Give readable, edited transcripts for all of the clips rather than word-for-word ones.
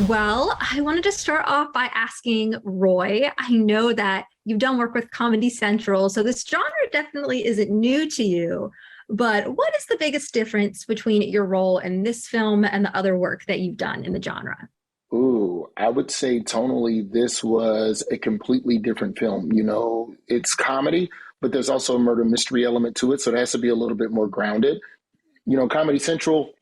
Well, I wanted to start off by asking Roy. I know that you've done work with Comedy Central, so this genre definitely isn't new to you. But what is the biggest difference between your role in this film and the other work that you've done in the genre? Ooh, I would say tonally, this was a completely different film. It's comedy, but there's also a murder mystery element to it. So it has to be a little bit more grounded. Comedy Central,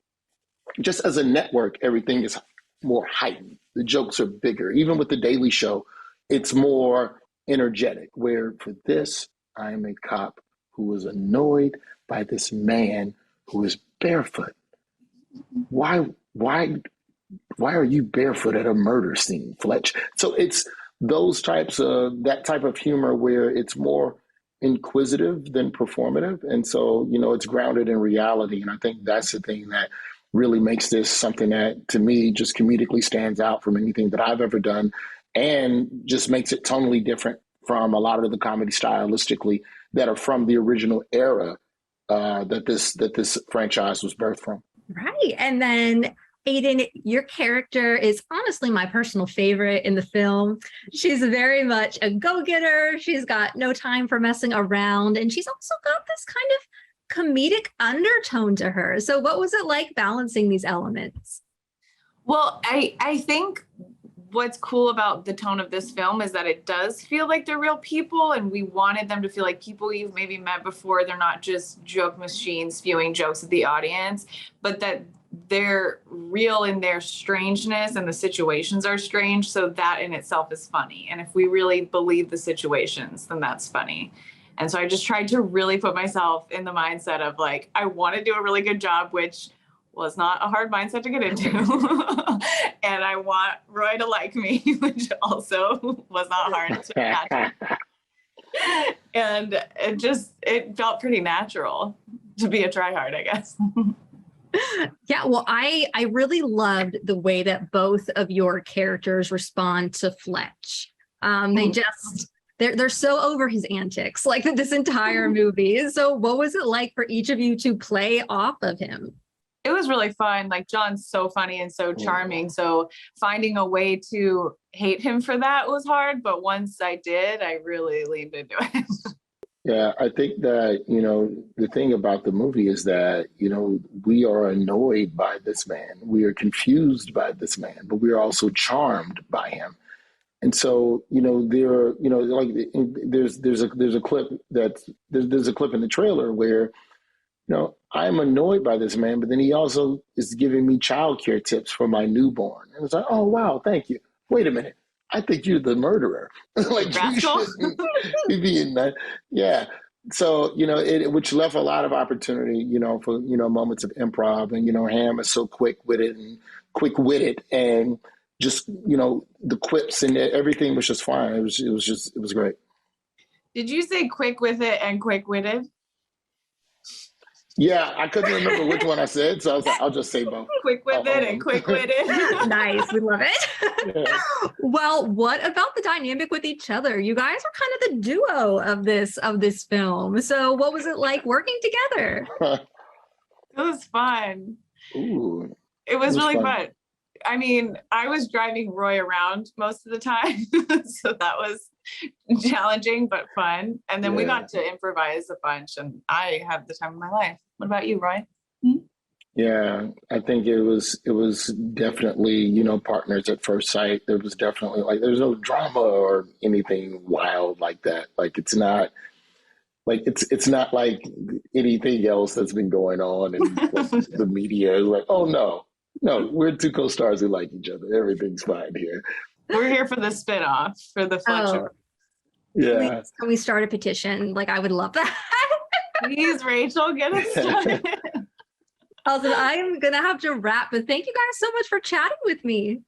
just as a network, everything is more heightened. The jokes are bigger. Even with The Daily Show, it's more energetic. Where for this, I am a cop who is annoyed by this man who is barefoot. Why, why, why are you barefoot at a murder scene, Fletch? So it's that type of humor where it's more inquisitive than performative. And so, it's grounded in reality. And I think that's the thing that really makes this something that to me just comedically stands out from anything that I've ever done and just makes it tonally different from a lot of the comedy stylistically that are from the original era that this franchise was birthed from. Right. And then Ayden, your character is honestly my personal favorite in the film. She's very much a go-getter. She's got no time for messing around. And she's also got this kind of comedic undertone to her. So what was it like balancing these elements? Well, I think what's cool about the tone of this film is that it does feel like they're real people, and we wanted them to feel like people you've maybe met before. They're not just joke machines spewing jokes at the audience, but that they're real in their strangeness and the situations are strange. So that in itself is funny. And if we really believe the situations, then that's funny. And so I just tried to really put myself in the mindset of like, I want to do a really good job, which was not a hard mindset to get into. And I want Roy to like me, which also was not hard to imagine. And it felt pretty natural to be a tryhard, I guess. Yeah, well, I really loved the way that both of your characters respond to Fletch. They're so over his antics, like this entire movie. So what was it like for each of you to play off of him? It was really fun. Like, John's so funny and so charming. So finding a way to hate him for that was hard. But once I did, I really leaned into it. Yeah, I think that, the thing about the movie is that, we are annoyed by this man. We are confused by this man, but we are also charmed by him. And so, like there's a clip there's a clip in the trailer where, I'm annoyed by this man, but then he also is giving me childcare tips for my newborn. And it's like, oh, wow, thank you. Wait a minute. I think you're the murderer. Like, you shouldn't be being that. Yeah. So, which left a lot of opportunity, for, moments of improv. And, Ham is so quick-witted and just, the quips and everything was just fine. It was great. Did you say quick with it and quick-witted? Yeah, I couldn't remember which one I said, so I was like, I'll just say both. Quick with it and quick witted. Nice, we love it. Yeah. Well, what about the dynamic with each other? You guys are kind of the duo of this film. So what was it like working together? It was fun. Ooh, it was really fun. I mean, I was driving Roy around most of the time, so that was challenging but fun. And then we got to improvise a bunch, and I had the time of my life. What about you, Roy? Yeah, I think it was definitely, partners at first sight. There was definitely there's no drama or anything wild like that. Like it's not like anything else that's been going on in the media. Like, oh no, we're two co-stars who like each other. Everything's fine here. We're here for the spinoff for the Fletch. Oh, yeah. Please, can we start a petition? Like, I would love that. Please, Rachel, get us started. Also, I am gonna have to wrap, but thank you guys so much for chatting with me.